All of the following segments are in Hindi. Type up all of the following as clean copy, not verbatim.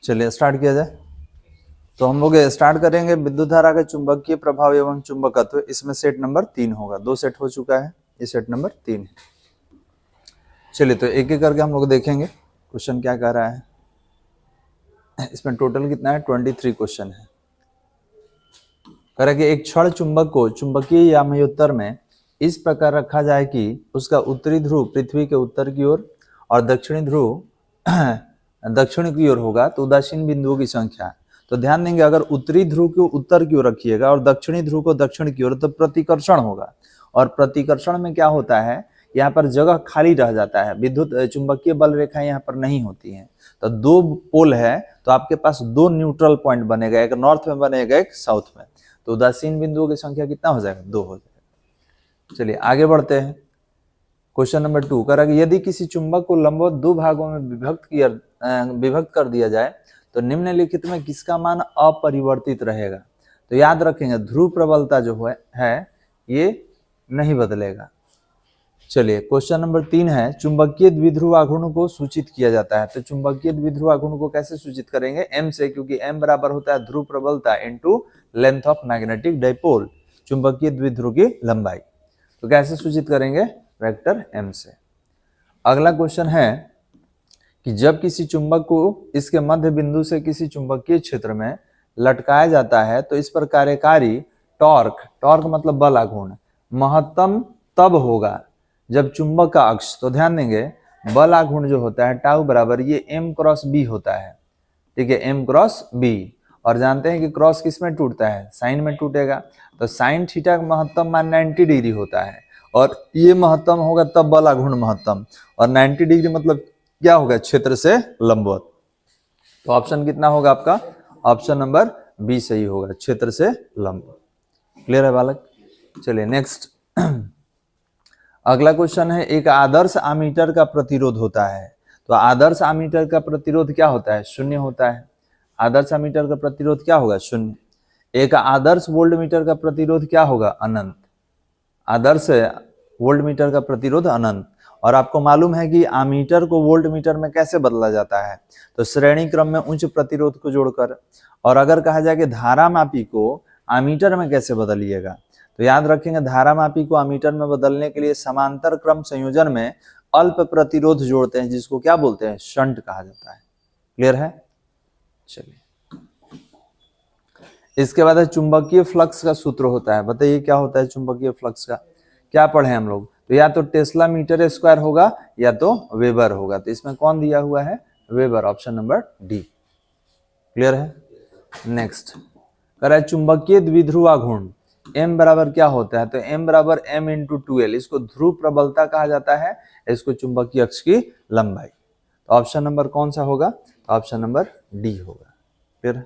चलिए स्टार्ट किया जाए। तो हम लोग स्टार्ट करेंगे विद्युत धारा के चुंबकीय प्रभाव एवं चुंबकत्व। इसमें सेट नंबर 3 होगा, 2 सेट हो चुका है, ये सेट नंबर 3 है। चलिए तो एक एक करके हम लोग देखेंगे क्वेश्चन क्या कह रहा है। इसमें टोटल कितना है, 23 क्वेश्चन है। कह रहा है कि एक क्षण चुंबक को चुंबकीय यामयोत्तर में इस प्रकार रखा जाए कि उसका उत्तरी ध्रुव पृथ्वी के उत्तर की ओर और दक्षिणी ध्रुव दक्षिण की ओर होगा तो उदासीन बिंदुओं की संख्या। तो ध्यान देंगे, अगर उत्तरी ध्रुव को उत्तर की ओर रखिएगा और दक्षिणी ध्रुव को दक्षिण की ओर तो प्रतिकर्षण होगा, और प्रतिकर्षण में क्या होता है, यहाँ पर जगह खाली रह जाता है, विद्युत चुंबकीय बल रेखाएं यहाँ पर नहीं होती हैं। तो 2 पोल है तो आपके पास 2 न्यूट्रल पॉइंट बनेगा, एक नॉर्थ में बनेगा एक साउथ में, तो उदासीन बिंदुओं की संख्या कितना हो जाएगा, 2 हो जाएगा। चलिए आगे बढ़ते हैं। क्वेश्चन नंबर 2 कह रहा है कि यदि किसी चुंबक को लंबवत 2 भागों में विभक्त कर दिया जाए तो निम्नलिखित में किसका मान अपरिवर्तित रहेगा। तो याद रखेंगे ध्रुव प्रबलता जो है ये नहीं बदलेगा। चलिए क्वेश्चन नंबर 3 है, चुंबकीय द्विध्रुव आघूर्ण को सूचित किया जाता है। तो चुंबकीय द्विध्रुव आघूर्ण को कैसे सूचित करेंगे, m से, क्योंकि m बराबर होता है ध्रुव प्रबलता into length of magnetic dipole, चुंबकीय द्विध्रुव की लंबाई। तो कैसे सूचित करेंगे, वेक्टर m से। अगला क्वेश्चन है कि जब किसी चुंबक को इसके मध्य बिंदु से किसी चुंबकीय क्षेत्र में लटकाया जाता है तो इस पर कार्यकारी टॉर्क मतलब बल आघूर्ण महत्तम तब होगा जब चुंबक का अक्ष, तो ध्यान देंगे बल आघूर्ण जो होता है टाउ बराबर ये m क्रॉस b होता है, ठीक है, m क्रॉस b। और जानते हैं कि क्रॉस किस में टूटता है, साइन में टूटेगा। तो साइन थीटा का महत्तम मान 90 डिग्री होता है, और ये महत्तम होगा तब बल आघूर्ण महत्तम, और 90 डिग्री मतलब क्या होगा, क्षेत्र से लंबवत। तो ऑप्शन कितना होगा आपका, ऑप्शन नंबर बी सही होगा, क्षेत्र से लंबवत। क्लियर है बालक। चलिए नेक्स्ट। अगला क्वेश्चन है, एक आदर्श आमीटर का प्रतिरोध होता है। तो आदर्श आमीटर का प्रतिरोध क्या होता है, 0 होता है। आदर्श आमीटर का प्रतिरोध क्या होगा, 0। एक आदर्श वोल्टमीटर का प्रतिरोध क्या होगा, अनंत। आदर्श वोल्टमीटर का प्रतिरोध अनंत। और आपको मालूम है कि आमीटर को वोल्टमीटर में कैसे बदला जाता है, तो श्रेणी क्रम में उच्च प्रतिरोध को जोड़कर। और अगर कहा जाए कि धारा मापी को आमीटर में कैसे बदलिएगा, तो याद रखेंगे धारा मापी को आमीटर में बदलने के लिए समांतर क्रम संयोजन में अल्प प्रतिरोध जोड़ते हैं, जिसको क्या बोलते हैं, शंट कहा जाता है। क्लियर है। चलिए इसके बाद है चुंबकीय फ्लक्स का सूत्र होता है। बताइए क्या होता है चुंबकीय फ्लक्स का, क्या पढ़े हम लोग, तो या तो टेस्ला मीटर स्क्वायर होगा या तो वेबर होगा। तो इसमें कौन दिया हुआ है, weber, option number D. Clear है। नेक्स्ट कह रहा है चुंबकीय द्विध्रुव आघूर्ण m बराबर क्या होता है, तो m बराबर m इंटू 2l, इसको ध्रुव प्रबलता कहा जाता है, इसको चुंबकीय अक्ष की लंबाई। तो ऑप्शन नंबर कौन सा होगा, ऑप्शन नंबर डी होगा। फिर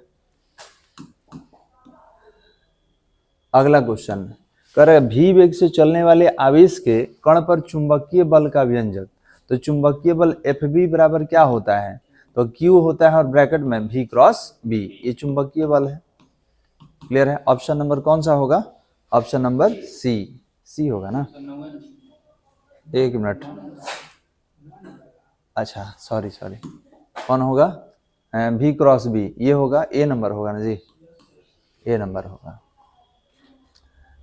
अगला क्वेश्चन कह रहे v वेग से चलने वाले आवेश के कण पर चुंबकीय बल का व्यंजक। तो चुंबकीय बल Fb बराबर क्या होता है, तो Q होता है और ब्रैकेट में v क्रॉस b, ये चुंबकीय बल है। क्लियर है। ऑप्शन नंबर कौन सा होगा, ऑप्शन नंबर सी होगा ना। एक मिनट, अच्छा सॉरी कौन होगा, v क्रॉस b, ये होगा, ए नंबर होगा ना जी, ए नंबर होगा।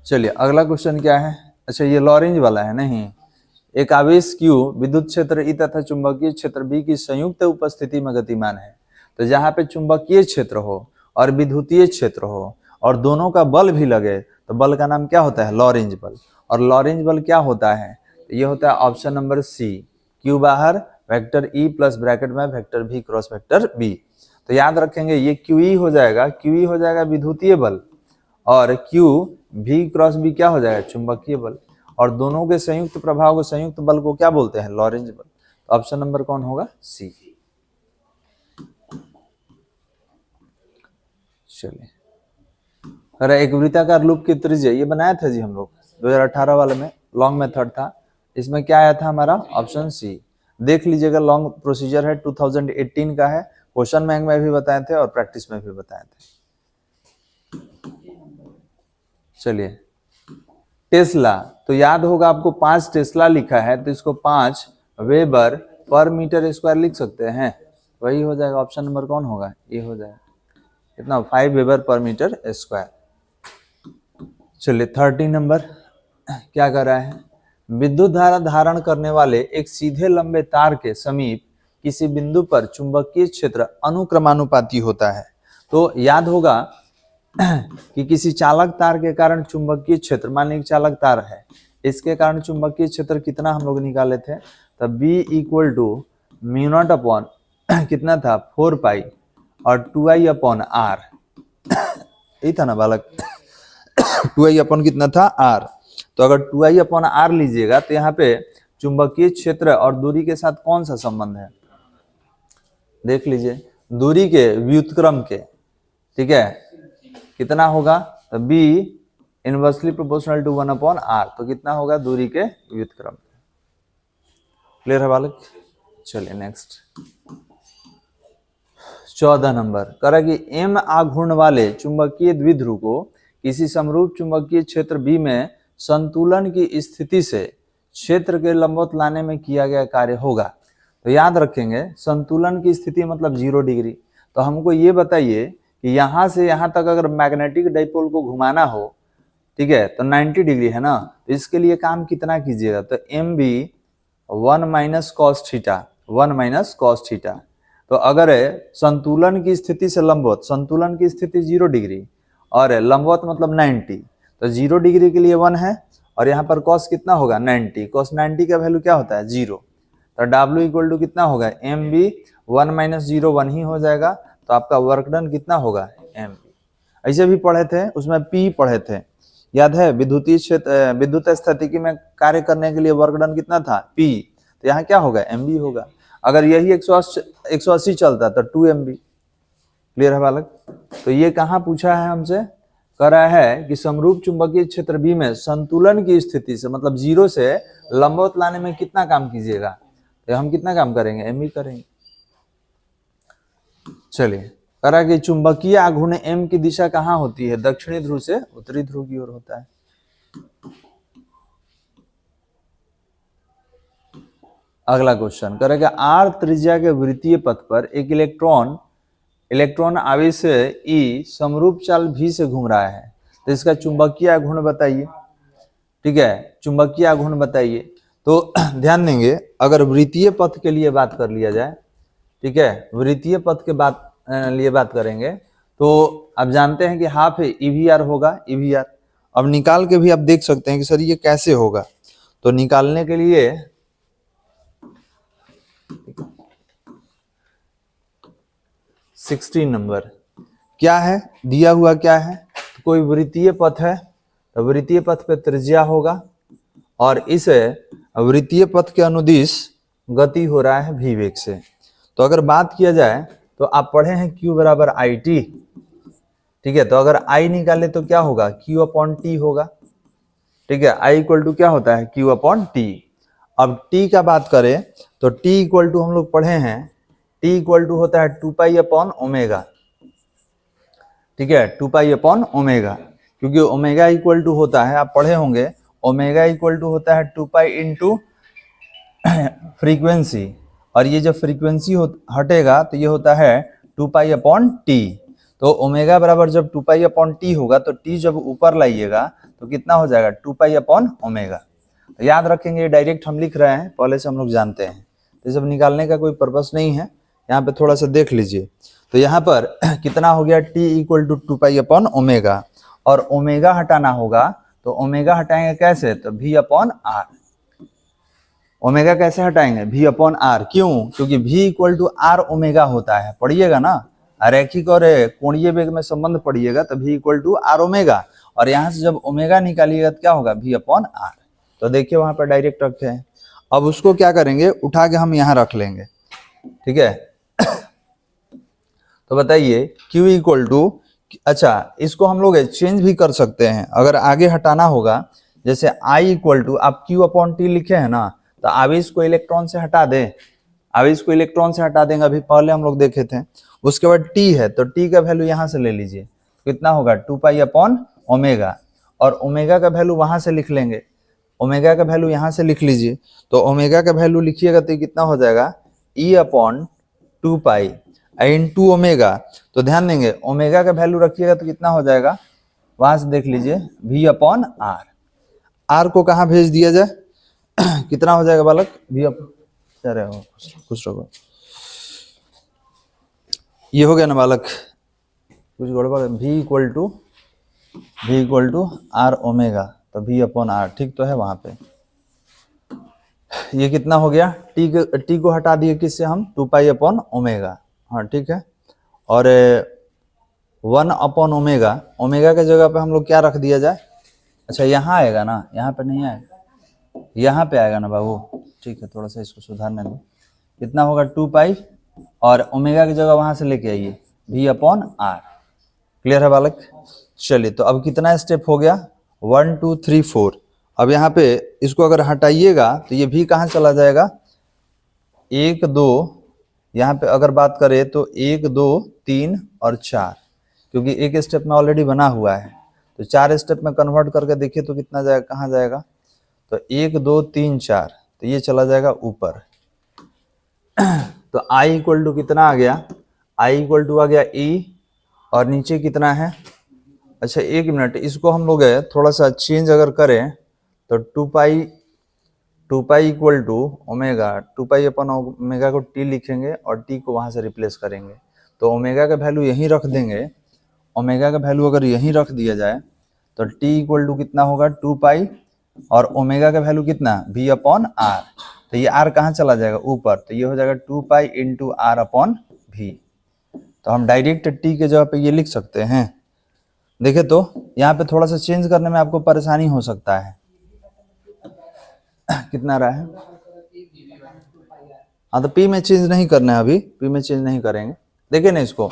चलिए अगला क्वेश्चन क्या है, अच्छा ये लॉरेंज वाला है, नहीं। एक आवेश Q विद्युत क्षेत्र E तथा चुंबकीय क्षेत्र B की संयुक्त उपस्थिति में गतिमान है। तो जहां पे चुंबकीय क्षेत्र हो और विद्युतीय क्षेत्र हो और दोनों का बल भी लगे तो बल का नाम क्या होता है, लॉरेंज बल। और लॉरेंज बल क्या होता है, तो ये होता है ऑप्शन नंबर सी, Q बाहर वेक्टर E प्लस ब्रैकेट में vector V cross vector B। तो याद रखेंगे ये QE हो जाएगा विद्युतीय बल, और V क्रॉस B क्या हो जाएगा, चुंबकीय बल। और दोनों के संयुक्त प्रभाव को, संयुक्त बल को क्या बोलते हैं, लॉरेंज बल। तो ऑप्शन नंबर कौन होगा, सी। चलिए अरे एक वृत्ताकार लूप की त्रिज्या, ये बनाया था जी हम लोग 2018 वाले में, लॉन्ग मेथड था। इसमें क्या आया था हमारा, ऑप्शन सी। देख लीजिएगा, लॉन्ग प्रोसीजर है, 2018 का है, क्वेश्चन बैंक में भी बताए थे और प्रैक्टिस में भी बताए थे। चलिए टेस्ला, तो याद होगा आपको 5 टेस्ला लिखा है, तो इसको 5 वेबर पर मीटर स्क्वायर लिख सकते हैं। वही हो जाएगा, ऑप्शन नंबर कौन होगा, ये हो जाएगा। कितना, 5 वेबर पर मीटर स्क्वायर। चलिए 30 नंबर क्या कर रहा है, विद्युत धारा धारण करने वाले एक सीधे लंबे तार के समीप किसी बिंदु पर चुंबकीय क्षेत्र अनुक्रमानुपाती होता है। तो याद होगा कि किसी चालक तार के कारण चुंबकीय क्षेत्र, मान लीजिए चालक तार है, इसके कारण चुंबकीय क्षेत्र कितना हम लोग निकाले थे, तब B equal to mu naught upon कितना था 4 पाई और 2I अपॉन R, यही था ना बालक 2I अपॉन कितना था R। तो अगर 2I अपॉन R लीजिएगा तो यहाँ पे चुंबकीय क्षेत्र और दूरी के साथ कौन सा संबंध है, देख लीजिए, दूरी के व्युत्क्रम के, ठीक है, कितना होगा, तो B inversely proportional to 1 upon R, तो कितना होगा, दूरी के व्युत्क्रम। क्लियर है बालक। चलिए नेक्स्ट 14 नंबर कह रहा है कि M आघूर्ण वाले चुंबकीय द्विध्रुव को किसी समरूप चुंबकीय क्षेत्र B में संतुलन की स्थिति से क्षेत्र के लंबवत लाने में किया गया कार्य होगा। तो याद रखेंगे संतुलन की स्थिति मतलब 0 डिग्री। तो हमको ये बताइए कि यहाँ से यहाँ तक अगर मैग्नेटिक डाइपोल को घुमाना हो, ठीक है, तो 90 डिग्री है ना, तो इसके लिए काम कितना कीजिएगा, तो MB 1 minus cos theta, 1 minus cos theta. तो अगर संतुलन की स्थिति से लंबवत, संतुलन की स्थिति 0 डिग्री और लंबवत मतलब 90, तो 0 डिग्री के लिए 1 है और यहाँ पर कॉस कितना होगा 90, कॉस 90 का वैल्यू क्या होता है 0। तो W इक्वल टू कितना होगा MB 1 माइनस 0 1 ही हो जाएगा। तो आपका वर्क डन कितना होगा MB। ऐसे भी पढ़े थे, उसमें P पढ़े थे, याद है, विद्युतीय क्षेत्र विद्युत स्थितिकी में कार्य करने के लिए वर्क डन कितना था P, तो यहाँ क्या होगा MB होगा। अगर यही 180 चलता तो 2 MB। क्लियर है बालक। तो ये कहाँ पूछा है हमसे, कह रहा है कि समरूप चुंबकीय क्षेत्र B में संतुलन की स्थिति से मतलब 0 से लंबवत लाने में कितना काम कीजिएगा, तो हम कितना काम करेंगे MB करेंगे। चलिए कह रहा है कि चुंबकीय आघूर्ण M की दिशा कहाँ होती है, दक्षिणी ध्रुव से उत्तरी ध्रुव की ओर होता है। अगला क्वेश्चन कह रहा है कि R त्रिज्या के वृत्तीय पथ पर एक इलेक्ट्रॉन आवेश E समरूप चाल V से घूम रहा है, तो इसका चुंबकीय आघूर्ण बताइए। ठीक है, चुंबकीय आघूर्ण बताइए। तो ध्यान देंगे, अगर वृत्तीय पथ के लिए बात कर लिया जाए, ठीक है, वृत्तीय पथ के लिए बात करेंगे तो आप जानते हैं कि हाफ है EVR होगा, EVR। अब निकाल के भी आप देख सकते हैं कि सर ये कैसे होगा। तो निकालने के लिए 16 नंबर क्या है दिया हुआ, क्या है, तो कोई वृत्तीय पथ है, तो वृत्तीय पथ पे त्रिज्या होगा और इस वृत्तीय पथ के अनुदिश गति हो रहा है v वेग से। तो अगर बात किया जाए तो आप पढ़े हैं Q बराबर IT, ठीक है, तो अगर I निकाले तो क्या होगा Q अपॉन T होगा। ठीक है, I इक्वल टू क्या होता है Q अपॉन T। अब T का बात करें तो T इक्वल टू हम लोग पढ़े हैं, T इक्वल टू होता है 2 पाई अपॉन ओमेगा। ठीक है, 2 पाई अपॉन ओमेगा, क्योंकि ओमेगा इक्वल टू होता है, आप पढ़े होंगे, ओमेगा इक्वल टू होता है 2 पाई इंटू फ्रीक्वेंसी, और ये जब फ्रीक्वेंसी हटेगा तो ये होता है 2 पाई अपॉन टी। तो ओमेगा बराबर जब 2 पाई अपॉन टी होगा तो टी जब ऊपर लाइएगा तो कितना हो जाएगा 2 पाई अपॉन ओमेगा। तो याद रखेंगे, डायरेक्ट हम लिख रहे हैं, पहले से हम लोग जानते हैं, तो सब निकालने का कोई पर्पस नहीं है। यहाँ पे थोड़ा सा देख लीजिए, तो यहाँ पर कितना हो गया T equal to 2 pi upon omega, और ओमेगा हटाना होगा तो ओमेगा हटाएंगे कैसे, तो v अपॉन आर। ओमेगा कैसे हटाएंगे, v अपॉन आर, क्यों, क्योंकि v equal to R omega होता है, पढ़िएगा ना, रैखिक और कोणीय वेग में संबंध पढ़िएगा, तो v equal to R omega, और यहाँ से जब ओमेगा निकालिएगा तो क्या होगा v अपॉन आर। तो देखिए वहां पर डायरेक्ट रखे हैं। अब उसको क्या करेंगे, उठा के हम यहाँ रख लेंगे। ठीक है, तो बताइए q इक्वल टू, अच्छा इसको हम लोग चेंज भी कर सकते हैं, अगर आगे हटाना होगा, जैसे I इक्वल टू आप Q अपॉन टी लिखे हैं ना, तो आवेश को इलेक्ट्रॉन से हटा दें, आवेश को इलेक्ट्रॉन से हटा देंगे, अभी पहले हम लोग देखे थे। उसके बाद T है, तो T का वैल्यू यहाँ से ले लीजिए, कितना होगा 2 पाई अपॉन ओमेगा, और ओमेगा का वैल्यू वहां से लिख लेंगे, ओमेगा का वैल्यू यहाँ से लिख लीजिए। तो ओमेगा का वैल्यू लिखिएगा तो कितना हो जाएगा E upon two pi into omega. तो ध्यान देंगे ओमेगा का वैल्यू रखिएगा तो कितना हो जाएगा, वहां से देख लीजिए v अपॉन आर। आर को कहाँ भेज दिया जाए कितना हो जाएगा बालक, v अपॉन, खुश रहो, ये हो गया ना बालक, कुछ गड़बड़, v equal to R omega, तो v अपॉन आर, ठीक तो है वहां पे। ये कितना हो गया, टी को हटा दिए किससे हम, टू पाई अपॉन ओमेगा, हाँ ठीक है। और 1 अपॉन ओमेगा, ओमेगा के जगह पे हम लोग क्या रख दिया जाए, अच्छा यहाँ आएगा ना, यहाँ पे नहीं आएगा, यहाँ पे आएगा ना बाबू, ठीक है, थोड़ा सा इसको सुधारने दो। कितना होगा 2 पाई और ओमेगा की जगह वहां से लेके आइए v अपॉन आर। क्लियर है बालक। चलिए तो अब कितना स्टेप हो गया, 1 2 3 4। अब यहाँ पे इसको अगर हटाइएगा तो ये v कहाँ चला जाएगा, 1 2, यहाँ पे अगर बात करें तो 1 2 3 और 4, क्योंकि एक स्टेप में ऑलरेडी बना हुआ है, तो 4 स्टेप में कन्वर्ट करके देखिए तो कितना जाएगा, कहाँ जाएगा, तो 1 2 3 4, तो ये चला जाएगा ऊपर। तो i इक्वल टू कितना आ गया, i इक्वल टू आ गया e, और नीचे कितना है, अच्छा एक मिनट, इसको हम लोग थोड़ा सा चेंज अगर करें तो 2 pi equal to omega, 2 pi upon omega को t लिखेंगे और t को वहां से रिप्लेस करेंगे, तो ओमेगा का वैल्यू यहीं रख देंगे। ओमेगा का वैल्यू अगर यहीं रख दिया जाए तो t इक्वल टू कितना होगा 2 पाई, और ओमेगा का वैल्यू कितना v अपॉन आर, तो ये r कहाँ चला जाएगा ऊपर, तो ये हो जाएगा 2 pi into R upon v। तो हम डायरेक्ट t के जगह पे ये लिख सकते हैं। देखे तो यहाँ पे थोड़ा सा चेंज करने में आपको परेशानी हो सकता है, कितना रहा है, हाँ तो p में चेंज नहीं करना है, अभी p में चेंज नहीं करेंगे। देखिए ना इसको,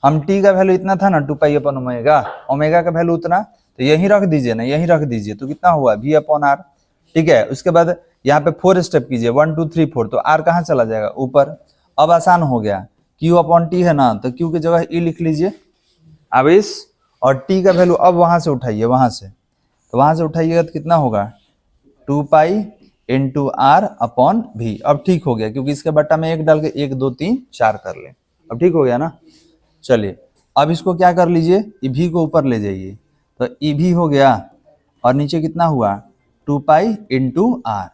हम t का वैल्यू इतना था ना 2 पाई अपन ओमेगा, ओमेगा का वैल्यू उतना, तो यहीं रख दीजिए ना, यहीं रख दीजिए, तो कितना हुआ v अपॉन आर, ठीक है। उसके बाद यहाँ पे 4 स्टेप कीजिए, 1 2 3 4, तो r कहाँ चला जाएगा ऊपर। अब आसान हो गया, q अपॉन t है ना, तो q की जगह e लिख लीजिए। अब इस और t का वैल्यू अब वहां से उठाइए, वहां से, तो वहां से उठाइएगा तो कितना होगा 2 pi into R upon v। अब ठीक हो गया, क्योंकि इसके बट्टा में 1 डाल के 1 2 3 4 कर ले, अब ठीक हो गया ना। चलिए अब इसको क्या कर लीजिए, v को ऊपर ले जाइए, तो v हो गया, और नीचे कितना हुआ 2 पाई इंटू आर।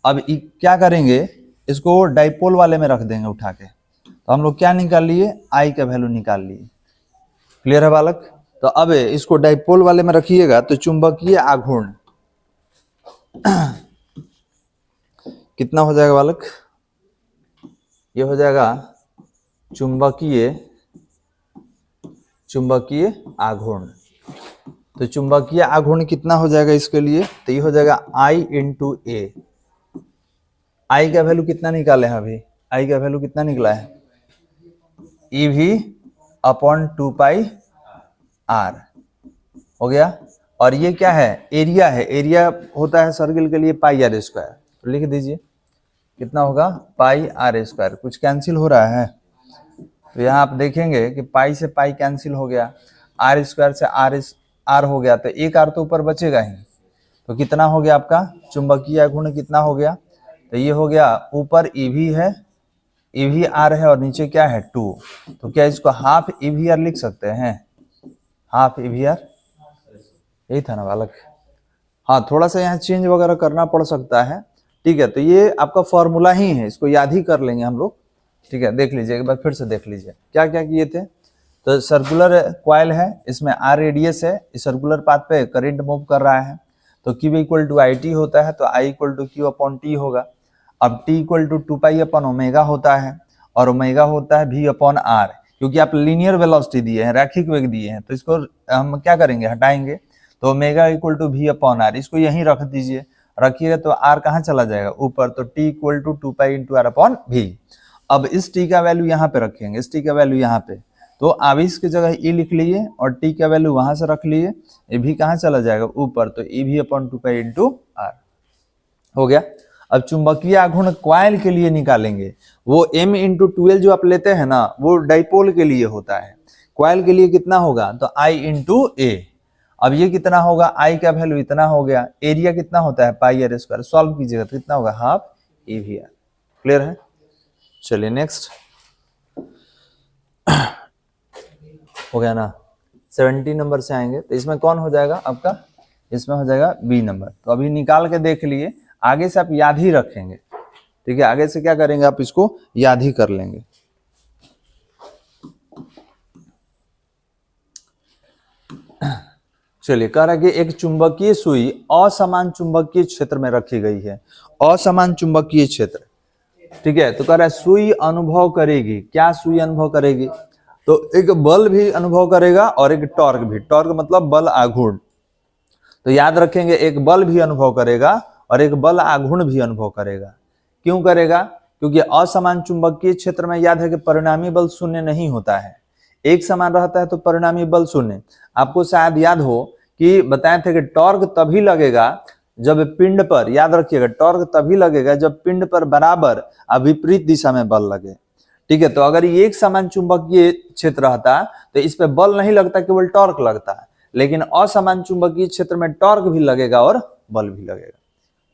अब क्या करेंगे, इसको डाइपोल वाले में रख देंगे उठा के, तो हम लोग क्या निकाल लिए, i का वैल्यू निकाल लिए। क्लियर है बालक। तो अब इसको डाइपोल वाले में रखिएगा तो चुंबकीय आघूर्ण कितना हो जाएगा बालक, ये हो जाएगा चुंबकीय आघूर्ण। तो चुंबकीय आघूर्ण कितना हो जाएगा इसके लिए, तो ये हो जाएगा I इंटू ए। आई का वैल्यू कितना निकाले हैं अभी, आई का वैल्यू कितना निकला है, EV अपॉन 2 पाई आर हो गया। और ये क्या है, एरिया है, एरिया होता है सर्किल के लिए पाई आर स्क्वायर, तो लिख दीजिए कितना होगा पाई आर स्क्वायर। कुछ कैंसिल हो रहा है, तो यहाँ आप देखेंगे कि पाई से पाई कैंसिल हो गया, आर स्क्वायर से आर हो गया, तो एक आर तो ऊपर बचेगा ही, तो कितना हो गया आपका चुंबकीय आघूर्ण कितना हो गया, तो ये हो गया ऊपर EV है, EV आर है, और नीचे क्या है 2, तो क्या इसको हाफ EV आर लिख सकते हैं, हाफ EV आर, यही था ना बालक। हाँ थोड़ा सा यहाँ चेंज वगैरह करना पड़ सकता है, ठीक है। तो ये आपका फॉर्मूला ही है, इसको याद ही कर लेंगे हम लोग, ठीक है। देख लीजिए एक बार फिर से देख लीजिए क्या क्या किए थे। तो सर्कुलर क्वाइल है, इसमें आर रेडियस है, इस सर्कुलर पाथ पे करंट मूव कर रहा है, तो Q equal to I T होता है, तो I equal to Q upon T होगा। अब T equal to 2 pi upon omega होता है, और ओमेगा होता है V अपॉन R, क्योंकि आप लीनियर वेलोसिटी दिए हैं, रैखिक वेग दिए हैं, तो इसको हम क्या करेंगे हटाएंगे, तो omega equal to V upon R, इसको यहीं रख दीजिए, रखिएगा तो R कहाँ चला जाएगा ऊपर, तो T equal to 2 pi into R upon V। अब इस T का वैल्यू यहाँ पे रखेंगे, इस T का वैल्यू यहाँ पे, तो अब इसकी जगह E लिख लिए और T का वैल्यू वहां से रख लिए, ये भी कहाँ चला जाएगा ऊपर, तो EV upon 2 pi into R हो गया। अब चुंबकीय आघूर्ण क्वाइल के लिए निकालेंगे, वो M इंटू 12 जो आप लेते हैं ना, वो डाइपोल के लिए होता है, क्वाइल के लिए कितना होगा, तो I इंटू ए। अब ये कितना होगा, I का वैल्यू इतना हो गया, एरिया कितना होता है पाई आर स्क्वायर, सॉल्व कीजिएगा तो कितना होगा हाफ EV आर। क्लियर है। चलिए नेक्स्ट, हो गया ना, 70 नंबर से आएंगे तो इसमें कौन हो जाएगा आपका, इसमें हो जाएगा बी नंबर। तो अभी निकाल के देख लिए, आगे से आप याद ही रखेंगे, ठीक है, आगे से क्या करेंगे आप इसको याद ही कर लेंगे। चलिए, कह रहा है कि एक चुंबकीय सुई असमान चुंबकीय क्षेत्र में रखी गई है, असमान चुंबकीय क्षेत्र, ठीक है। तो कह रहा है सुई अनुभव करेगी, क्या सुई अनुभव करेगी, तो एक बल भी अनुभव करेगा और एक टॉर्क भी, टॉर्क मतलब बल आघूर्ण। तो याद रखेंगे, एक बल भी अनुभव करेगा और एक बल आघूर्ण भी अनुभव करेगा। क्यों करेगा, क्योंकि असमान चुंबकीय क्षेत्र में याद है कि परिणामी बल शून्य नहीं होता है, एक समान रहता है तो परिणामी बल शून्य। आपको शायद याद हो कि बताए थे कि टॉर्क तभी लगेगा जब पिंड पर, याद रखिएगा, टॉर्क तभी लगेगा जब पिंड पर बराबर विपरीत दिशा में बल लगे, ठीक है। तो अगर ये एक समान चुंबकीय क्षेत्र रहता तो इस पे बल नहीं लगता, केवल टॉर्क लगता है। लेकिन असमान चुंबकीय क्षेत्र में टॉर्क भी लगेगा और बल भी लगेगा।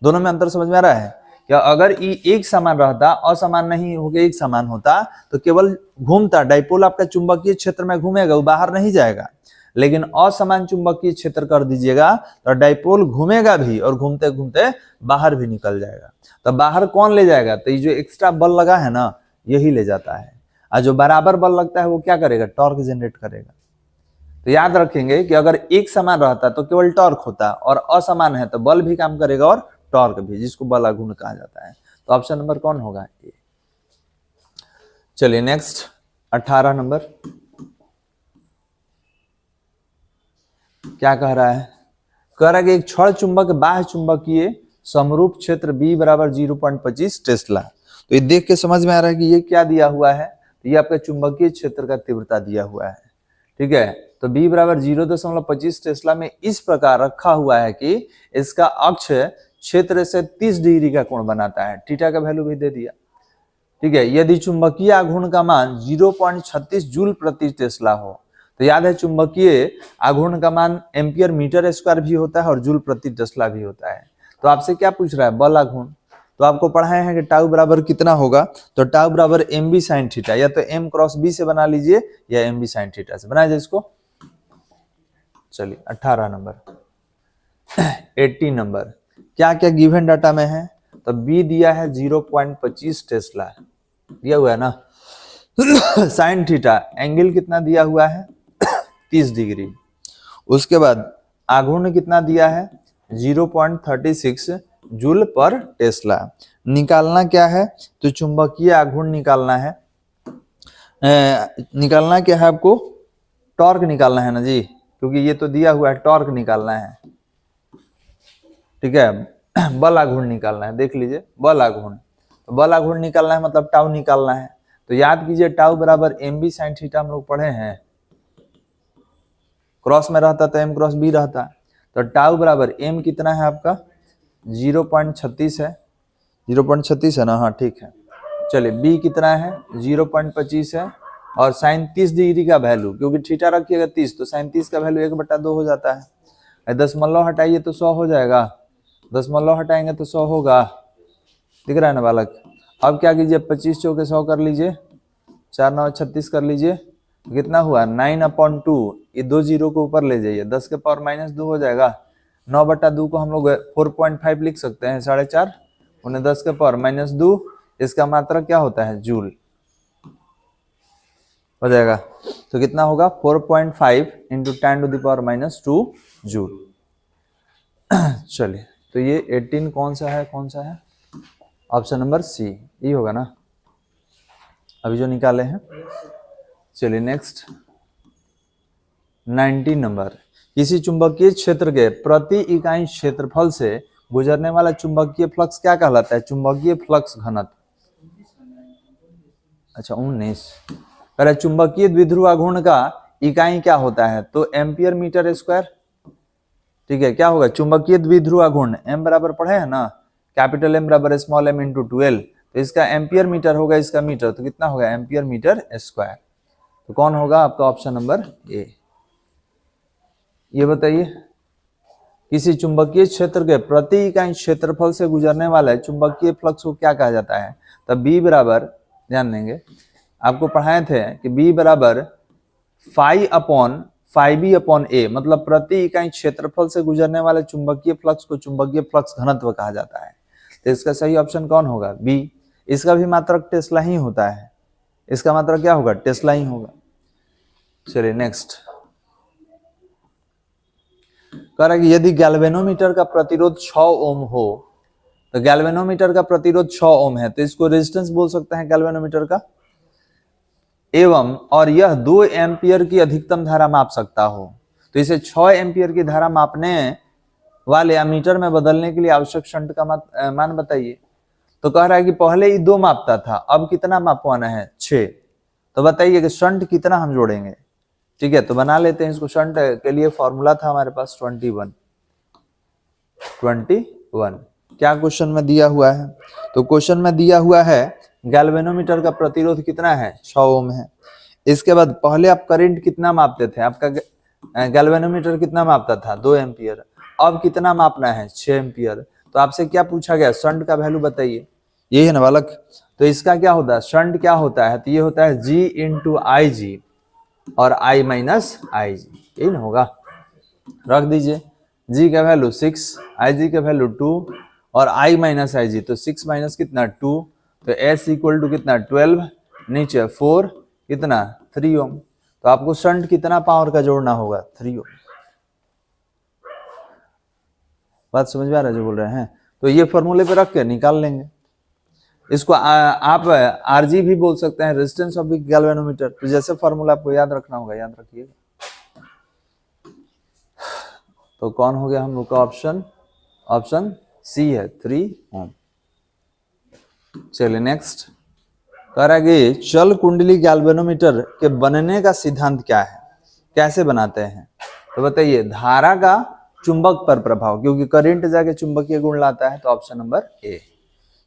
दोनों में अंतर समझ में आ रहा है क्या? अगर ये एक समान रहता, असमान नहीं होकर एक समान होता, तो केवल घूमता, डाइपोल आपका चुंबकीय क्षेत्र में घूमेगा, वो बाहर नहीं जाएगा। लेकिन असमान चुंबकीय क्षेत्र कर दीजिएगा तो डाइपोल घूमेगा भी और घूमते घूमते बाहर भी निकल जाएगा। तो बाहर कौन ले जाएगा, तो ये जो एक्स्ट्रा बल लगा है ना, यही ले जाता है। और जो बराबर बल लगता है वो क्या करेगा, टॉर्क जनरेट करेगा। तो याद रखेंगे कि अगर एक समान रहता तो केवल टॉर्क होता, और असमान है तो बल भी काम करेगा और टॉर्क भी, जिसको बल आघूर्ण कहा जाता है। तो ऑप्शन नंबर कौन होगा, ए। चलिए नेक्स्ट 18 नंबर क्या कह रहा है, कह रहा है कि एक क्षण चुंबक बाह्य चुंबकीय समरूप क्षेत्र B बराबर 0.25 टेस्ला। तो ये देख के समझ में आ रहा है कि ये क्या दिया हुआ है, तो ये आपका चुंबकीय क्षेत्र का तीव्रता दिया हुआ है, ठीक है। तो B बराबर 0.25 टेस्ला में इस प्रकार रखा हुआ है कि इसका अक्ष क्षेत्र से 30 डिग्री का कोण बनाता है, थीटा का वैल्यू भी दे दिया, ठीक है। यदि चुंबकीय आघूर्ण का मान 0.36 जूल प्रति टेस्ला हो, तो याद है चुंबकीय आघूर्ण का मान एम्पियर मीटर स्क्वायर भी होता है और जूल प्रति टेस्ला भी होता है। तो आपसे क्या पूछ रहा है, बल आघूर्ण। तो आपको पढ़ाए हैं कि टाउ बराबर कितना होगा, तो टाउ बराबर एम बी साइन थीटा, या तो एम क्रॉस बी से बना लीजिए या एम बी साइन थीटा से बनाइए इसको। चलिए 18 नंबर 18 नंबर क्या क्या गिवन डाटा में है, तो बी दिया है 0.25 टेस्ला दिया हुआ है ना। साइन थीटा एंगल कितना दिया हुआ है 30 डिग्री। उसके बाद आघूर्ण कितना दिया है 0.36 जूल पर टेस्ला। निकालना क्या है, तो चुंबकीय आघूर्ण निकालना है। निकालना क्या है आपको, टॉर्क निकालना है ना जी, क्योंकि ये तो दिया हुआ है, टॉर्क निकालना है, ठीक है। बल आघूर्ण निकालना है, देख लीजिए बल आघूर्ण, तो बल आघूर्ण निकालना है मतलब टाउ निकालना है। तो याद कीजिए टाउ बराबर एम बी साइन थीटा हम लोग पढ़े हैं, क्रॉस में रहता तो एम क्रॉस बी रहता। तो टाउ बराबर एम कितना है आपका 0.36 है, 0.36 है ना, हाँ ठीक है। चलिए बी कितना है 0.25 है, और साइन 30 डिग्री का वैल्यू, क्योंकि थीटा रखिएगा 30 तो साइन 30 का वैल्यू 1/2 हो जाता है। दशमलव हटाइए तो 100 हो जाएगा, दशमलव हटाएंगे तो 100 होगा, दिख रहा है ना बालक। अब क्या कीजिए 25 चौके 100 कर लीजिए, 4 9 36 कर लीजिए, कितना हुआ 9/2। ये 2 जीरो को ऊपर ले जाइए, 10 के पावर -2 हो जाएगा। 9/2 को हम लोग 4.5 लिख सकते हैं, 4.5 उन्हें 10 के पावर -2, इसका मात्रा क्या होता है जूल हो जाएगा। तो कितना होगा 4.5 इंटू 10⁻² जूल। चलिए तो ये 18 कौन सा है, ऑप्शन नंबर सी, ये होगा ना अभी जो निकाले हैं। चलिए नेक्स्ट 19 नंबर, किसी चुंबकीय क्षेत्र के प्रति इकाई क्षेत्रफल से गुजरने वाला चुंबकीय फ्लक्स क्या कहलाता है, चुंबकीय फ्लक्स घनत्व। अच्छा 19, अरे चुंबकीय द्विध्रुव आघूर्ण का इकाई क्या होता है, तो एम्पियर मीटर स्क्वायर, ठीक है। क्या होगा चुंबकीय द्विध्रुव आघूर्ण, एम बराबर पढ़े हैं ना, कैपिटल एम बराबर स्मॉल एम इंटू 12, तो इसका एम्पियर मीटर होगा, इसका मीटर, तो कितना होगा एम्पियर मीटर स्क्वायर। तो कौन होगा आपका ऑप्शन नंबर ए। ये बताइए किसी चुंबकीय क्षेत्र के प्रति इकाई क्षेत्रफल से गुजरने वाले चुंबकीय फ्लक्स को क्या कहा जाता है, तो बी बराबर, ध्यान देंगे आपको पढ़ाए थे कि बी बराबर phi/b/a, मतलब प्रति इकाई क्षेत्रफल से गुजरने वाले चुंबकीय फ्लक्स को चुंबकीय फ्लक्स घनत्व कहा जाता है। तो इसका सही ऑप्शन कौन होगा? बी। इसका भी मात्रक टेस्ला ही होता है, इसका मात्रक क्या होगा? टेस्ला ही होगा। चलिए नेक्स्ट, कह रहा है कि यदि गैल्वेनोमीटर का प्रतिरोध 6 ओम हो, तो गैल्वेनोमीटर का प्रतिरोध 6 ओम है, तो इसको रेजिस्टेंस बोल सकते हैं गैल्वेनोमीटर का, एवं और यह 2 एम्पियर की अधिकतम धारा माप सकता हो, तो इसे 6 एम्पियर की धारा मापने वाले एमीटर में बदलने के लिए आवश्यक शंट का मान बताइए। तो कह रहा है कि पहले ही 2 मापता था, अब कितना मापवाना है? 6। तो बताइए कि शंट कितना हम जोड़ेंगे? ठीक है, तो बना लेते हैं इसको। शंट के लिए फॉर्मूला था हमारे पास 21। क्या क्वेश्चन में दिया हुआ है? तो क्वेश्चन में दिया हुआ है गैल्वेनोमीटर का प्रतिरोध कितना है? 6 ओम है। इसके बाद पहले आप करंट कितना मापते थे? आपका गैल्वेनोमीटर कितना मापता था? 2 एम्पियर। अब कितना मापना है? 6 एम्पियर। तो आपसे क्या पूछा गया? शंट का वैल्यू बताइए, यही है ना बालक? तो इसका क्या होता है? शंट क्या होता है? तो ये होता है G × IG और I - IG, यही ना होगा। रख दीजिए, G का वैल्यू 6, IG का वैल्यू 2 और I - IG, तो 6 माइनस कितना? 2, तो S = कितना? 12, नीचे 4, कितना? 3 ओम। तो आपको शंट कितना पावर का जोड़ना होगा? 3 ओम। बात समझ में आ रहा है जो बोल रहे हैं? तो ये फॉर्मूले पे रख के निकाल लेंगे इसको। आप RG भी बोल सकते हैं, रेजिस्टेंस ऑफ गैल्वेनोमीटर। तो जैसे फॉर्मूला आपको याद रखना होगा, याद रखिएगा। तो कौन हो गया हम लोग का ऑप्शन? ऑप्शन सी है, 3 ओम। चलिए नेक्स्ट, कह रहा है कि चल कुंडली गैल्वेनोमीटर के बनने का सिद्धांत क्या है? कैसे बनाते हैं? तो बताइए, धारा का चुंबक पर प्रभाव, क्योंकि करंट जाके चुंबकीय गुण लाता है, तो ऑप्शन नंबर ए।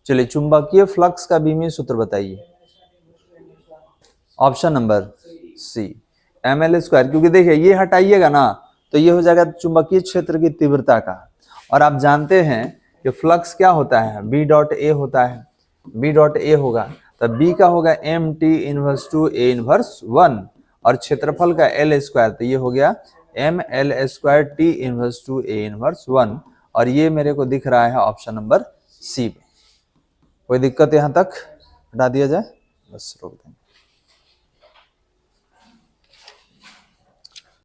चलिए, चुंबकीय फ्लक्स का बीमीय सूत्र बताइए। Option number C, ml²। क्योंकि देखिए ये हटाइएगा ना तो ये हो जाएगा चुंबकीय क्षेत्र की तीव्रता का, और आप जानते हैं कि फ्लक्स क्या होता है? B.A होता है। B.A होगा तो B का होगा MT inverse two A inverse 1, और क्षेत्रफल का L², तो ये हो गया ML² T inverse two A inverse 1, और ये मेरे को दिख रहा है ऑप्शन नंबर सी में। कोई दिक्कत यहाँ तक? हटा दिया जाए, बस रोक देंगे।